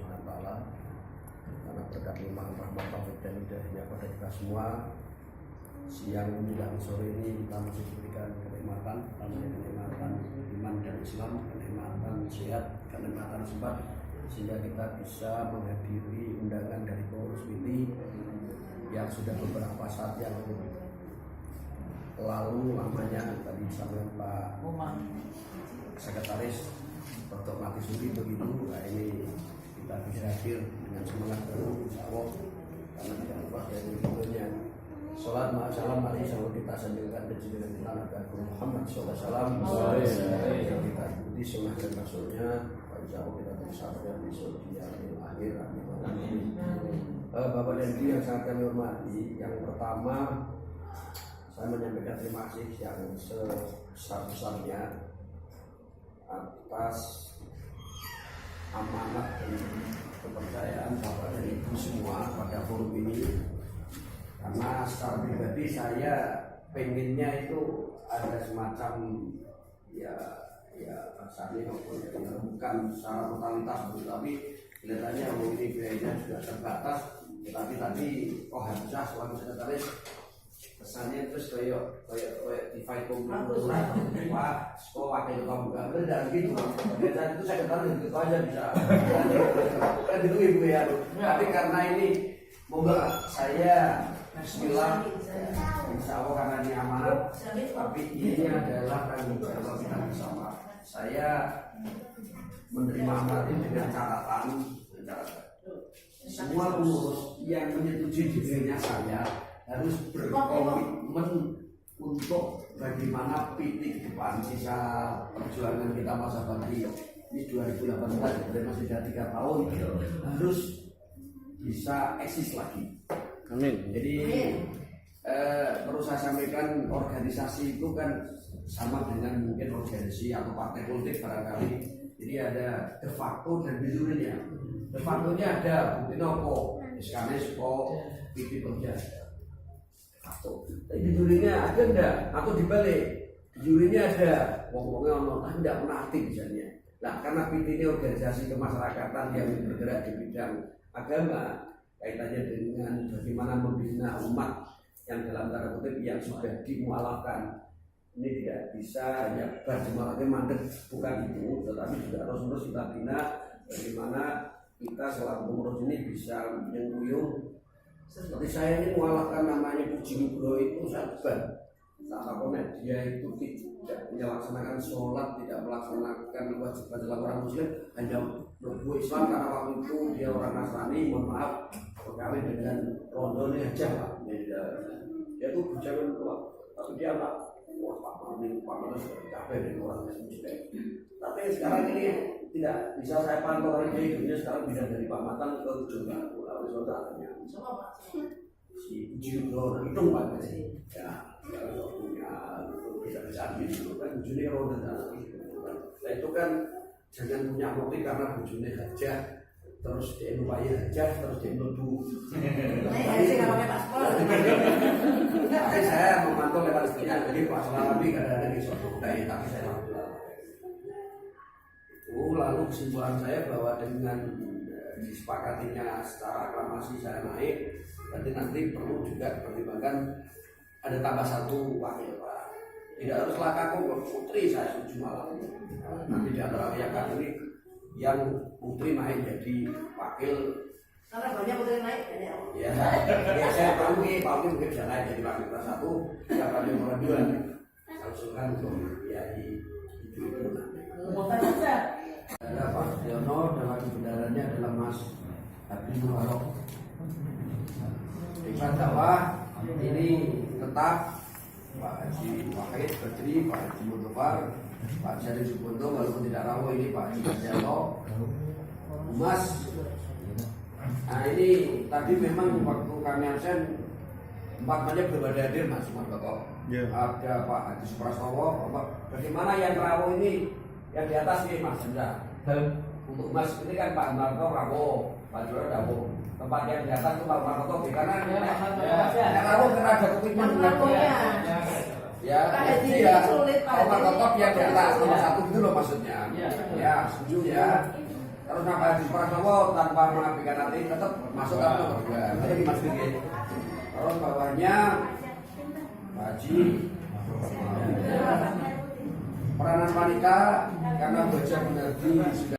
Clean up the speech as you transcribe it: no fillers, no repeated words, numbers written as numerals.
Subhanahu wa taala. Karena berkat limpahan rahmat taufik dan hidayahnya pada kita semua, siang menjelang sore ini kita masih diberikan kenikmatan, kenikmatan iman dan Islam, kenikmatan sehat, kenikmatan sempat, sehingga kita bisa menghadiri undangan dari pengurus ini yang sudah beberapa saat yang lalu namanya tadi disampaikan Pak Sekretaris Dr. Mati Suri begitu. Nah, ini kita bisa hadir dengan semangat baru insyaallah, karena tidak lupa dari videonya salat ma'asalam mari sama kita sanjungkan dan junjungan kita Nabi Muhammad SAW yang kita ikuti sunnah dan rasulnya, insyaallah kita bersama yang besok di akhir. Amin. Bapak dan Ibu yang sangat kami hormati, yang pertama saya menyampaikan terima kasih yang sebesar-besarnya atas amanat dan kepercayaan Bapak dan Ibu semua pada forum ini. Karena secara pribadi saya pengennya itu ada semacam ya bahasanya bukan secara totalitas, tapi kelihatannya ini biayanya sudah terbatas. Tapi tadi harusnya selalu sekretaris kesannya terus kayak divide komputer wah sekolah kayak kamu nggak benar gitu. Dan itu sekretaris gitu aja bisa kan gitu ibu ya. Tapi karena ini moga saya Bismillah, insya Allah karena ini amanat, tapi ini adalah tanggung jawab kita bersama. Saya menerima amanat ini dengan catatan semua pengurus yang menyetujui dirinya saya harus berkomitmen untuk bagaimana PT ke depan sisa perjuangan kita masa bakti ini 2018 dan masih ada 3 tahun harus bisa eksis lagi. Amin. Jadi perlu saya sampaikan, organisasi itu kan sama dengan mungkin organisasi atau partai politik barangkali. Jadi ada de facto dan de jure-nya. De facto-nya ada bukti nopo, SKNS kok PT kerja. Fakto. Tapi de jure-nya ada enggak? Atau dibalik, de jure-nya ada, wong-wongnya ono enggak pernah aktif misalnya. Nah, karena PT ini organisasi kemasyarakatan yang bergerak di bidang agama, kaitannya dengan bagaimana membina umat yang dalam tanda kutip yang sudah dimualafkan. Ini tidak bisa hanya berjemaatnya mandek, bukan itu, tetapi juga terus kita bina bagaimana kita selaku pengurus ini bisa menyuyung. Seperti saya ini mualafkan namanya Puji Nugroho itu sabar. Sama konek dia itu tidak melaksanakan sholat, tidak melaksanakan kewajiban dalam orang muslim, hanya berbuat Islam karena waktu itu dia orang Nasrani, mohon maaf, berkawin dengan rondone aja lah. Dia itu berjalan keluar, tapi dia nggak Pak Manis capek dengan orang muslim. Tapi sekarang ini tidak bisa saya pantau karena dia hidupnya sekarang pindah dari Pak Matan ke Ujung Batu, lalu saudaranya. Si Puji Nugroho itu Pak sih, ya. Kalau punya bisa gitu kan bujune roda dan nah itu kan jangan punya motif karena bujune hajah terus dia lupain hajah terus dia nuduh. Tapi saya memantau lewat istrinya, jadi Pak Salami kadang-kadang di suatu budaya, tapi saya alhamdulillah itu. Lalu kesimpulan saya bahwa dengan disepakatinya secara aklamasi saya naik, nanti perlu juga pertimbangkan ada tambah 1 wakil Pak. Tidak haruslah kaku putri saya setuju malah. Nanti di antara yang ini yang putri naik jadi wakil. Karena banyak putri naik ya. Ya saya tahu nih Pak mungkin bisa naik jadi wakil kelas 1, siapa yang nomor 2. Usulkan untuk ya itu. Ada Pak Diono dan lagi bendaranya adalah Mas Habib Muharram. Iklan dakwah ini tetap Pak Haji Wahid Badri, Pak Haji Muntofar, Pak Jari Subondo, walaupun tidak rawuh ini Pak Haji Jarno, Mas. Nah ini tadi memang waktu kami absen 4 banyak belum ada hadir Mas Margoto. Ada Pak Haji Suprastowo. Bagaimana yang rawuh ini yang di atas ini Mas Hendra? Untuk Mas ini kan Pak Margo rawuh, Pak Joro rawuh. Tempat yang di atas itu Pak Margoto karena yang rawuh karena ada komitmen ya, jadi ya Pak Margoto yang di atas nomor 1 gitu loh maksudnya. Ya, setuju ya. Terus Pak Haji Pranowo tanpa mengabaikan hati tetap masuk ke nomor 2. Jadi dimasukin. Terus bawahnya Pak Haji peranan wanita karena baca mengerti sudah